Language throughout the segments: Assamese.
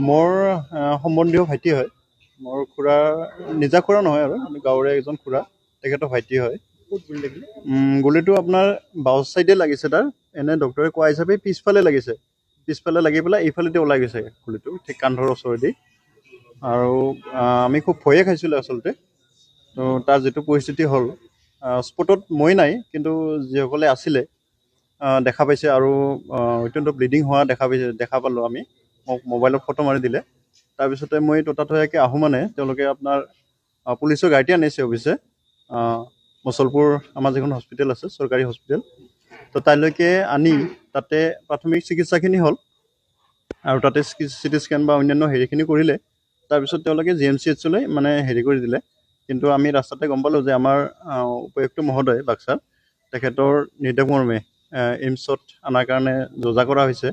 মোৰ সম্বন্ধীয় ভাইটি হয়। মোৰ খুৰা নিজা খুৰা নহয় আৰু গাঁৱৰে এজন খুৰা, তেখেতৰ ভাইটি হয়। ক'ত গুলি লাগিলে? গুলিটো আপোনাৰ বাওঁ ছাইডে লাগিছে তাৰ, এনে ডক্টৰে কোৱা হিচাপে পিছফালে লাগিছে। পিছফালে লাগি পেলাই এইফালেদি ওলাই গৈছে গুলিটো, ঠিক কান্ধৰ ওচৰেদি। আৰু আমি খুব ভয়ে খাইছিলোঁ আচলতে। তো তাৰ যিটো পৰিস্থিতি হ'ল, স্পটত মই নাই, কিন্তু যিসকলে আছিলে দেখা পাইছে আৰু অত্যন্ত ব্লিডিং হোৱা দেখা পালোঁ আমি। মোক মোবাইলত ফটো মাৰি দিলে। তাৰপিছতে মই ততাতৈয়াকৈ আহোঁ মানে তেওঁলোকে আপোনাৰ পুলিচৰ গাড়ীতে আনিছে অৱশ্যে, মুছলপুৰ আমাৰ যিখন হস্পিটেল আছে চৰকাৰী হস্পিটেল, তো তালৈকে আনি তাতে প্ৰাথমিক চিকিৎসাখিনি হ'ল আৰু তাতে চিটি স্কেন বা অন্যান্য হেৰিখিনি কৰিলে। তাৰপিছত তেওঁলোকে GMCHলৈ মানে হেৰি কৰি দিলে। কিন্তু আমি ৰাস্তাতে গম পালোঁ যে আমাৰ উপায়ুক্ত মহোদয় বাক্সাৰ, তেখেতৰ নিৰ্দেশমৰ্মে এইমছত অনাৰ কাৰণে যোজা কৰা হৈছে।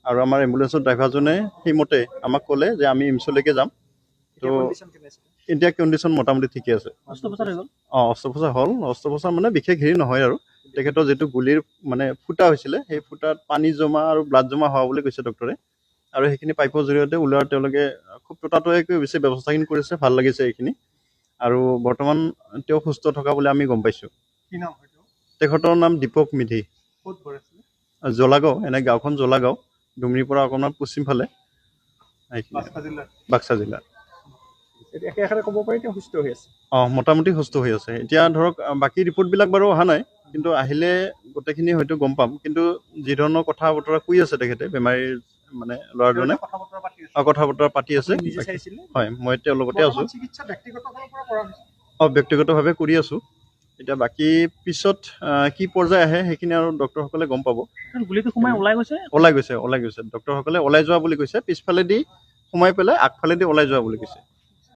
আৰু আমাৰ এম্বুলেঞ্চৰ ড্ৰাইভাৰজনে সেইমতে আমাক ক'লে যে আমি এইমছলৈকে যাম। তো এতিয়া কণ্ডিশ্যন মোটামুটি ঠিকে আছে। অস্ত্ৰোপচাৰ হ'ল। অস্ত্ৰোপচাৰ মানে বিশেষ হেৰি নহয় আৰু তেখেতৰ যিটো গুলিৰ মানে ফুটা হৈছিলে, সেই ফুটাত পানী জমা আৰু ব্লাড জমা হোৱা বুলি কৈছে ডক্টৰে। আৰু সেইখিনি পাইপৰ জৰিয়তে ওলোৱাৰ তেওঁলোকে খুব ততাতৈয়াকৈ বেছি ব্যৱস্থাখিনি কৰিছে, ভাল লাগিছে এইখিনি। আৰু বৰ্তমান তেওঁ সুস্থ থকা বুলি আমি গম পাইছোঁ। তেখেতৰ নাম দীপক মিধি। জলাগাঁও, এনে গাঁওখন জলাগাঁও, ডুমৰিৰ পৰা অকণমান পশ্চিম ফালে, বাক্সা জিলাত। ক'ব পাৰি তেওঁ সুস্থ হৈ আছে। মোটামুটি সুস্থ হৈ আছে। এতিয়া ধৰক বাকী ৰিপৰ্টবিলাক বাৰু অহা নাই, কিন্তু আহিলে গোটেইখিনি হয়তো গম পাম। কিন্তু যি ধৰণৰ কথা বতৰা কৈ আছে তেখেতে, বেমাৰীৰ মানে ল'ৰাজনে কথা বতৰা পাতি আছে। হয়, মই তেওঁৰ লগতে আছোঁ। ব্যক্তিগতভাৱে কৰি আছোঁ। এতিয়া বাকী পিছত কি পৰ্যায় আহে সেইখিনি আৰু ডক্টৰসকলে গম পাব। গুলিটো সোমাই ওলাই গৈছে। ডক্টৰসকলে ওলাই যোৱা বুলি কৈছে, পিছফালেদি সোমাই পেলাই আগফালেদি ওলাই যোৱা বুলি কৈছে।